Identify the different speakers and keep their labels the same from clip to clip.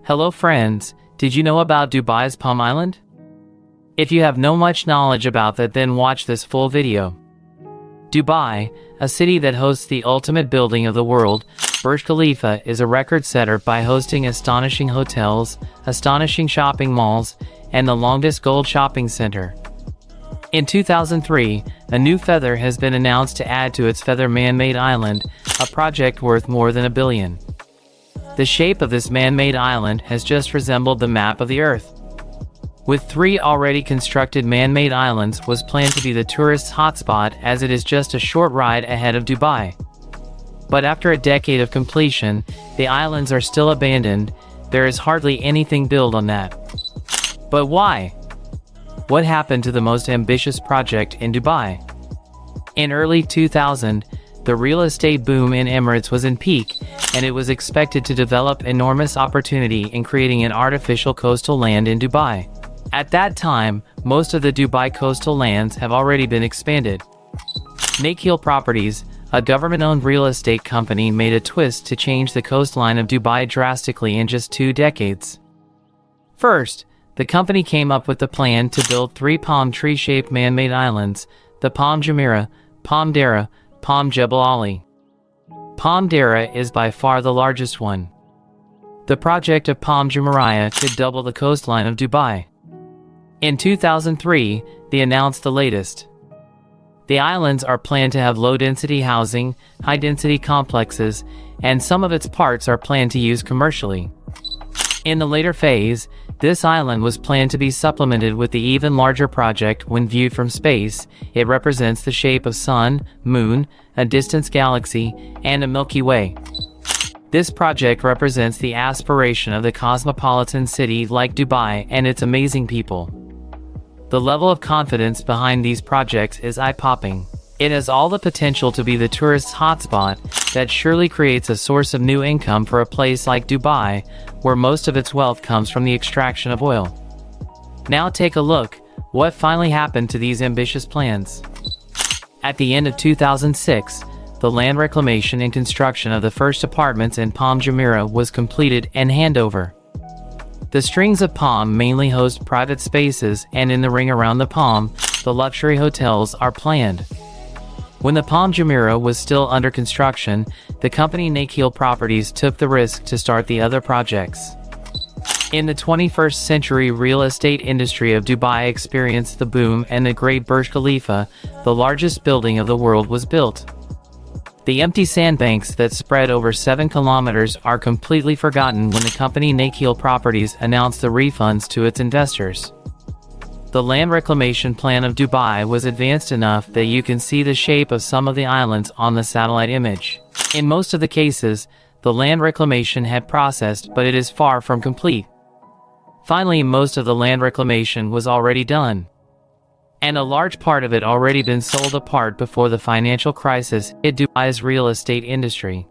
Speaker 1: Hello friends, did you know about Dubai's Palm Island? If you have no much knowledge about that, then watch this full video. Dubai, a city that hosts the ultimate building of the world, Burj Khalifa, is a record setter by hosting astonishing hotels, astonishing shopping malls, and the longest gold shopping center. In 2003, a new feather has been announced to add to its feather man-made island, a project worth more than $1 billion. The shape of this man-made island has just resembled the map of the Earth. With 3 already constructed man-made islands was planned to be the tourist hotspot, as it is just a short ride ahead of Dubai. But after a decade of completion, the islands are still abandoned. There is hardly anything built on that. But why? What happened to the most ambitious project in Dubai? In early 2000, the real estate boom in Emirates was in peak, and it was expected to develop enormous opportunity in creating an artificial coastal land in Dubai. At that time, most of the Dubai coastal lands have already been expanded. Nakheel Properties, a government-owned real estate company, made a twist to change the coastline of Dubai drastically in just 2 decades. First, the company came up with the plan to build 3 palm tree-shaped man-made islands, the Palm Jumeirah, Palm Deira, Palm Jebel. Palm Deira is by far the largest one. The project of Palm Jumeirah could double the coastline of Dubai. In 2003, they announced the latest. The islands are planned to have low-density housing, high-density complexes, and some of its parts are planned to use commercially. In the later phase, this island was planned to be supplemented with the even larger project. When viewed from space, it represents the shape of Sun, Moon, a distant galaxy, and a Milky Way. This project represents the aspiration of the cosmopolitan city like Dubai and its amazing people. The level of confidence behind these projects is eye-popping. It has all the potential to be the tourist hotspot that surely creates a source of new income for a place like Dubai, where most of its wealth comes from the extraction of oil. Now take a look, what finally happened to these ambitious plans? At the end of 2006, the land reclamation and construction of the first apartments in Palm Jumeirah was completed and handover. The strings of palm mainly host private spaces, and in the ring around the palm, the luxury hotels are planned. When the Palm Jumeirah was still under construction, the company Nakheel Properties took the risk to start the other projects. In the 21st century, real estate industry of Dubai experienced the boom, and the Great Burj Khalifa, the largest building of the world, was built. The empty sandbanks that spread over 7 kilometers are completely forgotten when the company Nakheel Properties announced the refunds to its investors. The land reclamation plan of Dubai was advanced enough that you can see the shape of some of the islands on the satellite image. In most of the cases, the land reclamation had processed, but it is far from complete. Finally, most of the land reclamation was already done, and a large part of it already been sold apart before the financial crisis hit Dubai's real estate industry.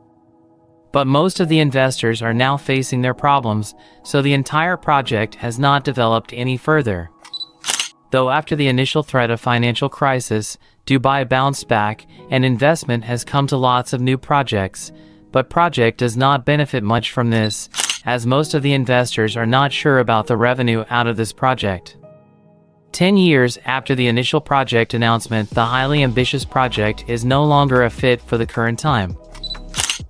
Speaker 1: But most of the investors are now facing their problems, so the entire project has not developed any further. Though after the initial threat of financial crisis, Dubai bounced back, and investment has come to lots of new projects, but project does not benefit much from this, as most of the investors are not sure about the revenue out of this project. 10 years after the initial project announcement, the highly ambitious project is no longer a fit for the current time.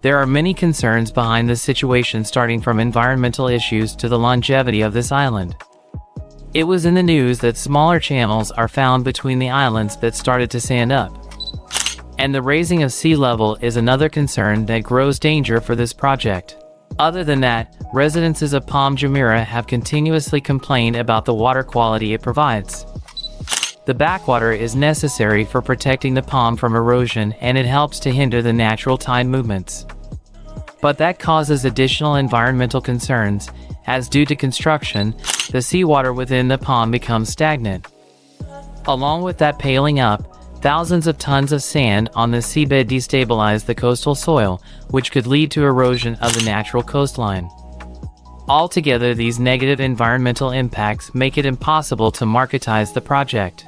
Speaker 1: There are many concerns behind this situation, starting from environmental issues to the longevity of this island. It was in the news that smaller channels are found between the islands that started to sand up. And the raising of sea level is another concern that grows danger for this project. Other than that, residents of Palm Jumeirah have continuously complained about the water quality it provides. The backwater is necessary for protecting the palm from erosion, and it helps to hinder the natural tide movements. But that causes additional environmental concerns, as due to construction, the seawater within the palm becomes stagnant. Along with that piling up, thousands of tons of sand on the seabed destabilize the coastal soil, which could lead to erosion of the natural coastline. Altogether, these negative environmental impacts make it impossible to marketize the project.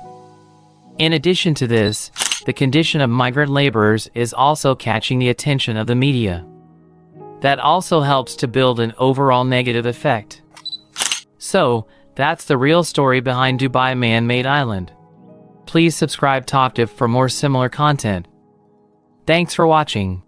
Speaker 1: In addition to this, the condition of migrant laborers is also catching the attention of the media. that also helps to build an overall negative effect. So, that's the real story behind Dubai Man-Made Island. Please subscribe talktive for more similar content. Thanks for watching.